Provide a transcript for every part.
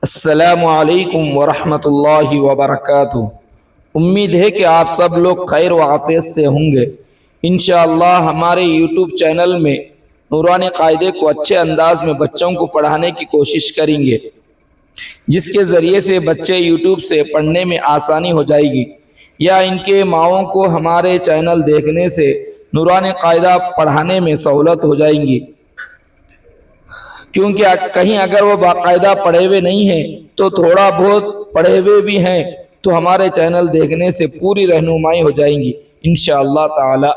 अस्सलामु अलैकुम वरहमतुल्लाहि वबरकातुहू। उम्मीद है कि आप सब लोग खैर व आफियत से होंगे। इंशाअल्लाह हमारे यूट्यूब चैनल में नूरानी कायदे को अच्छे अंदाज में बच्चों को पढ़ाने की कोशिश करेंगे, जिसके ज़रिए से बच्चे यूट्यूब से पढ़ने में आसानी हो जाएगी, या इनके माओं को हमारे चैनल देखने से नूरानी कायदा पढ़ाने में सहूलत हो जाएंगी। क्योंकि कहीं अगर वो बाकायदा पढ़े हुए नहीं हैं तो थोड़ा बहुत पढ़े हुए भी हैं तो हमारे चैनल देखने से पूरी रहनुमाई हो जाएंगी इंशाअल्लाह ताला।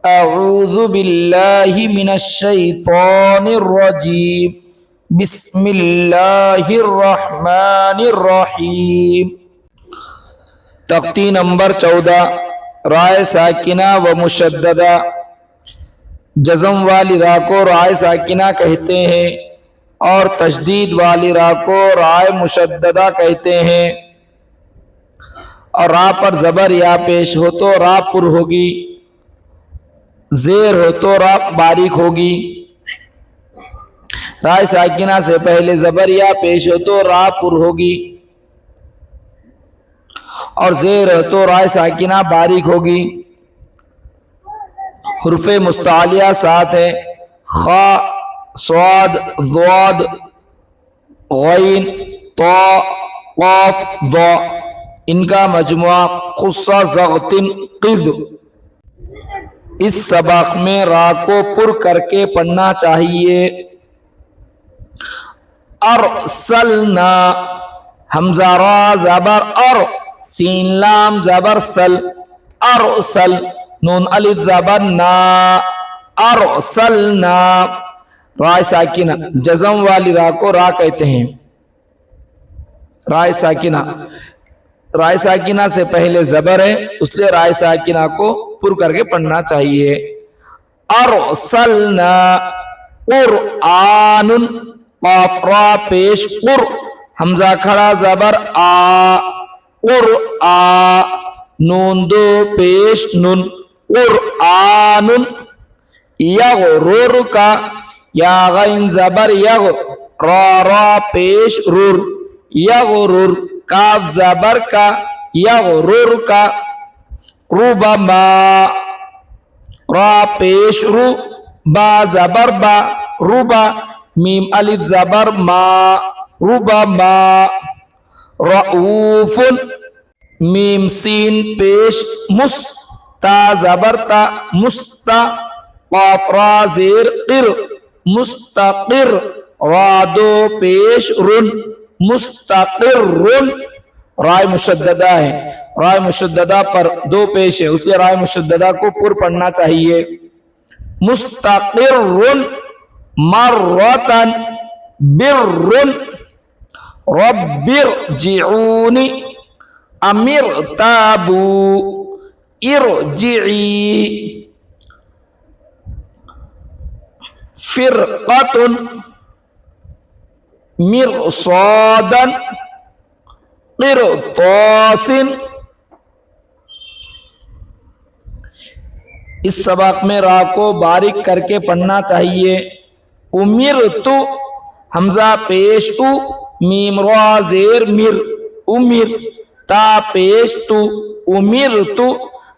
अऊज़ु बिल्लाहि मिनश शैतानिर रजीम। बिस्मिल्लाहिर रहमानिर रहीम। तख्ती नंबर 14 राय साकिना व मुशद्ददा। जज़म वाली रा को राय साकिना कहते हैं और तशदीद वाली रा को राय मुशद्ददा कहते हैं। और रा पर ज़बर या पेश हो तो रा पुर होगी, ज़ेर हो तो रा बारीक होगी। राय साकिना से पहले ज़बर या पेश हो तो रा पुर होगी, और ज़ेर हो तो राय साकिना बारीक होगी। हुर्फ़े मुस्तालिया 7 है, खा, स्वाद, ज़्वाद, गैन, ता, क़ाफ, ज़ा। इनका मजमुआ क़ुस्सा ज़ग़तिन क़िज़। इस सबक में रा को पुर करके पढ़ना चाहिए। अरसलना, हमज़ा रा ज़बर अर, सीन लाम ज़बर सल, अरसल, नून अलिफ ज़बर ना, अरसलना। राय साकिना जज़म वाली रा को रा कहते हैं। राय साकिना से पहले ज़बर है, इसलिए राय साकिना को पुर करके पढ़ना चाहिए। अरसलना क़ुरआनुन, क़ाफ रा पेश क़ुर, हमज़ा खड़ा ज़बर आ, क़ुरआ, नून दो पेश नुन, क़ुरआनुन। यग़रुर का या गैन ज़बर यग़, रा रा पेश रुर, यग़रुर, काफ ज़बर का, यग़रुर का। रुबमा, रा पेश रु, बा ज़बर बा, रुबा, मीम अलिफ ज़बर मा, रुबमा। रऊफ़ुन, मीम सीन पेश मुस, ता ज़बर ता, मुस्ता, क़ाफ रा ज़ेर क़िर, मुस्तक़िर, रा दो पेश रुन, मुस्तक़िर्रुन। राय मुशद्ददा है, राय मुशद्ददा पर दो पेश है, उसलिए राय मुशद्ददा को पुर पढ़ना चाहिए। मुस्तक़िर्रुन, मर्रतन, बिर्रुन, रब्बिरजिऊनी, अमिरताबू, इरजिई, फिरक़तुन, मिरसादन, क़िरतासिन। इस सबक में रा को बारीक करके पढ़ना चाहिए। उमिरतु, हमज़ा पेश उ, मीम रा ज़ेर मिर, उमिर, ता पेश तु, उमिरतु।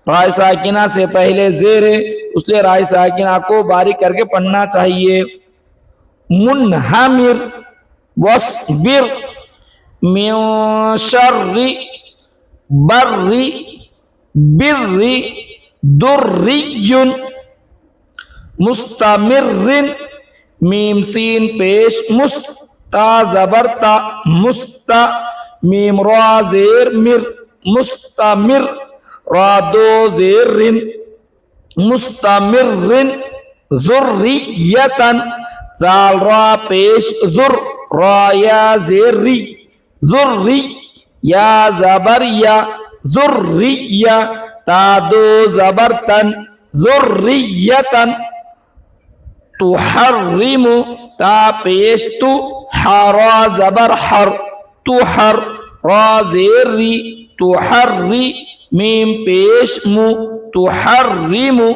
राय साकिना से पहले ज़ेर है, उसलिए राय साकिना को बारीक करके पढ़ना चाहिए। मुनहमिर, वस्बिर, मिन शर्रि, बर्रि, बिर्रि, दुर्रियुन, मुस्तमिर्रिन, मीम सीन पेश मुस, ता ज़बर ता, मुस्ता, मीम रा ज़ेर मिर, मुस्तमिर, रा दो ज़ेर रिन, मुस्तमिर्रिन। ज़ुर्रियतन, ज़ाल रा पेश ज़ुर, रा या ज़ेर री, ज़ुर्री, या ज़बर या, ज़ुर्रिया, ता दो ज़बर तन, ज़ुर्रियतन। तुहर्रिमु, ता पेश तु, हरा ज़बर हर, तुहर, रा ज़ेर री, तुहर्री, मीम पेश मु, तुहर्रिमु।